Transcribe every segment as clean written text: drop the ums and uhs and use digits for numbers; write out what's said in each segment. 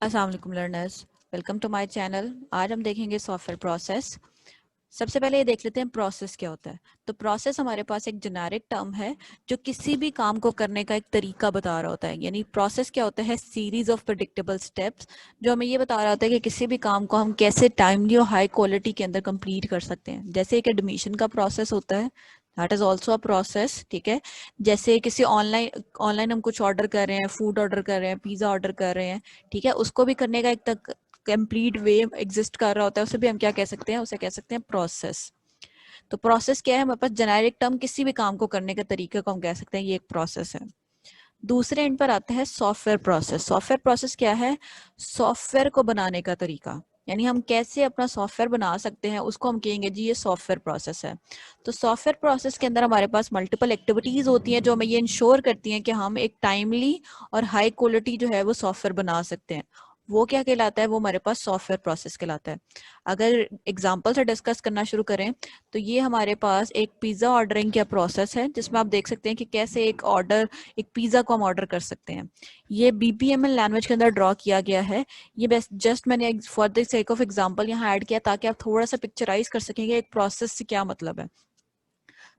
अस्सलाम वालेकुम learners, welcome to my channel. आज हम देखेंगे सॉफ्टवेयर प्रोसेस। सबसे पहले ये देख लेते हैं प्रोसेस क्या होता है। तो प्रोसेस हमारे पास एक जेनेरिक टर्म है जो किसी भी काम को करने का एक तरीका बता रहा होता है। यानी प्रोसेस क्या होता है? सीरीज ऑफ प्रेडिक्टेबल स्टेप्स जो हमें ये बता रहा होता है कि किसी भी काम को हम कैसे टाइमली और हाई क्वालिटी के अंदर कंप्लीट कर सकते हैं। जैसे एक एडमिशन का प्रोसेस होता है, that is also a process. ठीक है, जैसे किसी ऑनलाइन ऑनलाइन हम कुछ ऑर्डर कर रहे हैं, फूड ऑर्डर कर रहे हैं, पिज्जा ऑर्डर कर रहे हैं, ठीक है, उसको भी करने का एक तक कंप्लीट वे एग्जिस्ट कर रहा होता है, उसे भी हम क्या कह सकते हैं? उसे कह सकते हैं प्रोसेस। तो प्रोसेस क्या है? हमारे पास जेनेरिक टर्म किसी भी काम को करने के तरीके को हम कह सकते हैं ये एक प्रोसेस है। दूसरे एंड पर आते हैं सॉफ्टवेयर प्रोसेस। सॉफ्टवेयर प्रोसेस क्या है? सॉफ्टवेयर को बनाने का तरीका, यानी हम कैसे अपना सॉफ्टवेयर बना सकते हैं, उसको हम कहेंगे जी ये सॉफ्टवेयर प्रोसेस है। तो सॉफ्टवेयर प्रोसेस के अंदर हमारे पास मल्टीपल एक्टिविटीज होती हैं जो हमें ये इंश्योर करती हैं कि हम एक टाइमली और हाई क्वालिटी जो है वो सॉफ्टवेयर बना सकते हैं। वो क्या कहलाता है? वो हमारे पास सॉफ्टवेयर प्रोसेस कहलाता है। अगर एग्जाम्पल से डिस्कस करना शुरू करें तो ये हमारे पास एक पिज्जा ऑर्डरिंग का प्रोसेस है जिसमें आप देख सकते हैं कि कैसे एक पिज्जा को हम ऑर्डर कर सकते हैं। ये बीपीएमएल लैंग्वेज के अंदर ड्रॉ किया गया है। ये बस जस्ट मैंने for the sake of example यहाँ ऐड किया ताकि आप थोड़ा सा पिक्चराइज कर सकेंगे एक प्रोसेस से क्या मतलब है।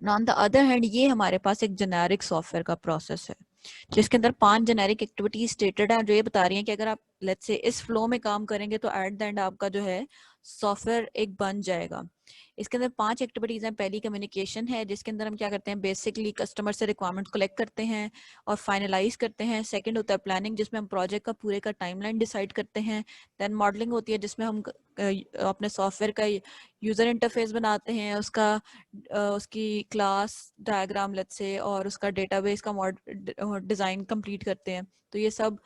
ऑन द अदर हैंड ये हमारे पास एक जेनेरिक सॉफ्टवेयर का प्रोसेस है जिसके अंदर 5 जेनेरिक एक्टिविटीज स्टेटेड है जो ये बता रही हैं कि अगर आप लेट्स से इस फ्लो में काम करेंगे तो एट द एंड आपका जो है सॉफ्टवेयर एक बन जाएगा। इसके अंदर 5 एक्टिविटीज हैं। पहली कम्युनिकेशन है जिसके अंदर हम क्या करते हैं? बेसिकली कस्टमर से रिक्वायरमेंट कलेक्ट करते हैं और फाइनलाइज करते हैं। सेकंड होता है प्लानिंग जिसमें हम प्रोजेक्ट का पूरे का टाइमलाइन डिसाइड करते हैं। देन मॉडलिंग होती है जिसमें हम अपने सॉफ्टवेयर का यूजर इंटरफेस बनाते हैं, उसकी क्लास डायग्राम लेट्स से और उसका डेटाबेस का डिजाइन कंप्लीट करते हैं। तो ये सब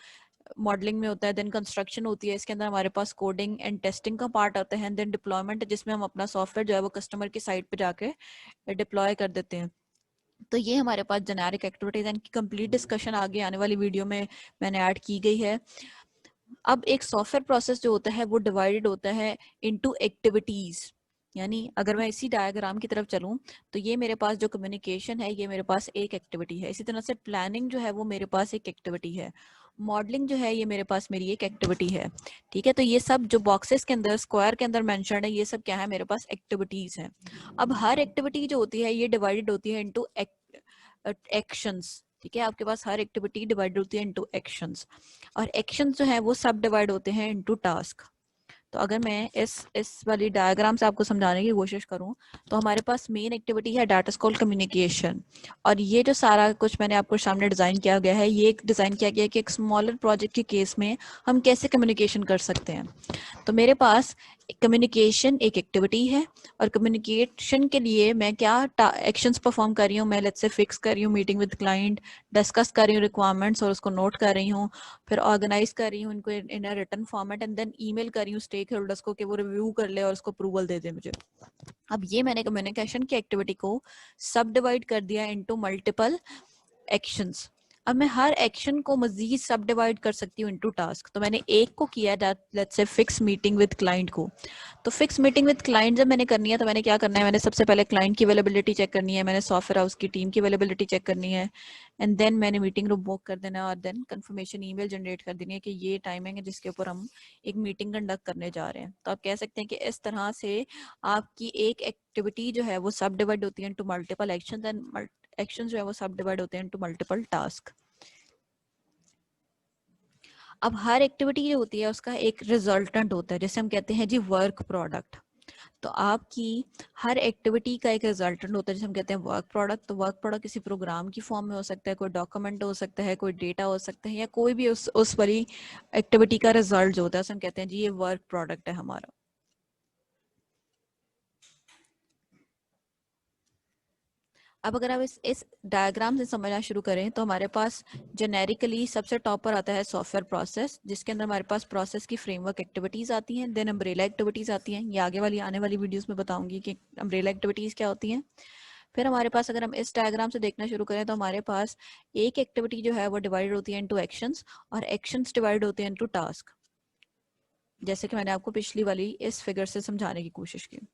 मॉडलिंग में होता है। देन कंस्ट्रक्शन होती है, इसके अंदर हमारे पास कोडिंग एंड टेस्टिंग का पार्ट आता है। देन डिप्लॉयमेंट जिसमें हम अपना सॉफ्टवेयर जो है वो कस्टमर की साइट पे जाके डिप्लॉय कर देते हैं। तो ये हमारे पास जेनेरिक एक्टिविटीज, इनकी कंप्लीट डिस्कशन आगे आने वाली वीडियो में मैंने ऐड की गई है। अब एक सॉफ्टवेयर प्रोसेस जो होता है वो डिवाइडेड होता है इनटू एक्टिविटीज। यानी अगर मैं इसी डायग्राम की तरफ चलूं तो ये मेरे पास जो कम्युनिकेशन है ये मेरे पास एक एक्टिविटी है। इसी तरह से प्लानिंग जो है वो मेरे पास एक एक्टिविटी है। मॉडलिंग जो है ये मेरे पास मेरी एक एक्टिविटी है। ठीक है, तो ये सब जो बॉक्सेस के अंदर स्क्वायर के अंदर मेंशन है ये सब क्या है? मेरे पास एक्टिविटीज है। अब हर एक्टिविटी जो होती है ये डिवाइडेड होती है इनटू एक्शंस। ठीक है, आपके पास हर एक्टिविटी डिवाइड होती है इनटू एक्शंस और एक्शंस जो है वो सब डिवाइड होते हैं इनटू टास्क। तो अगर मैं इस वाली डायग्राम से आपको समझाने की कोशिश करूं तो हमारे पास मेन एक्टिविटी है दैट इज कॉल्ड कम्युनिकेशन। और ये जो सारा कुछ मैंने आपको सामने डिजाइन किया गया है ये डिजाइन किया गया है कि एक स्मॉलर प्रोजेक्ट के केस में हम कैसे कम्युनिकेशन कर सकते हैं। तो मेरे पास कम्युनिकेशन एक एक्टिविटी है और कम्युनिकेशन के लिए मैं क्या एक्शंस परफॉर्म कर रही हूँ? मैं लेट्स से फिक्स कर रही हूँ मीटिंग विद क्लाइंट, डिस्कस कर रही हूँ रिक्वायरमेंट्स और उसको नोट कर रही हूँ, फिर ऑर्गेनाइज कर रही हूँ इनको in a written format and then email कर रही हूँ स्टेक होल्डर्स को कि वो रिव्यू कर ले और उसको अप्रूवल दे दे मुझे। अब ये मैंने कम्युनिकेशन की एक्टिविटी को सब डिवाइड कर दिया इनटू मल्टीपल एक्शंस। अब मैं हर एक्शन को मजीद सब डिवाइड कर सकती हूँ इनटू टास्क। तो मैंने एक को किया let's say fix meeting with client को। तो फिक्स मीटिंग विद क्लाइंट जब मैंने करनी है तो मैंने क्या करना है? मैंने सबसे पहले क्लाइंट की अवेलेबिलिटी चेक करनी है, मैंने सॉफ्टवेयर हाउस की टीम की अवेलेबिलिटी चेक करनी है एंड देन मैंने मीटिंग रूम बुक कर देना है और देन कंफर्मेशन ईमेल जनरेट कर देनी है कि ये टाइमिंग है जिसके ऊपर हम एक मीटिंग कंडक्ट करने जा रहे हैं। तो आप कह सकते हैं कि इस तरह से आपकी एक एक्टिविटी जो है वो सब डिवाइड होती है into multiple actions and action जो है वो सब डिवाइड होते हैं इनटू मल्टीपल टास्क। अब हर एक्टिविटी जो होती है उसका एक रिजल्टेंट होता है जिसे हम कहते हैं जी वर्क प्रोडक्ट। तो आपकी हर एक्टिविटी का एक रिजल्टेंट होता है जिसे हम कहते हैं वर्क प्रोडक्ट। तो वर्क प्रोडक्ट किसी प्रोग्राम की फॉर्म में हो सकता है, कोई डॉक्यूमेंट हो सकता है, कोई डेटा हो सकता है या कोई भी उस वाली एक्टिविटी का रिजल्ट जो होता है उसे हम कहते हैं जी ये वर्क प्रोडक्ट है हमारा। अब अगर आप इस डायग्राम से समझना शुरू करें तो हमारे पास जेनेरिकली सबसे टॉप पर आता है सॉफ्टवेयर प्रोसेस जिसके अंदर हमारे पास प्रोसेस की फ्रेमवर्क एक्टिविटीज आती हैं। देन अम्ब्रेला एक्टिविटीज आती हैं, ये आगे वाली आने वाली वीडियोस में बताऊंगी कि अम्ब्रेला एक्टिविटीज क्या होती हैं। फिर हमारे पास अगर हम इस डायग्राम से देखना शुरू करें तो हमारे पास एक एक्टिविटी जो है वो डिवाइड होती है इनटू एक्शंस और एक्शंस डिवाइड होते हैं इनटू टास्क, जैसे कि मैंने आपको पिछली वाली इस फिगर से समझाने की कोशिश की।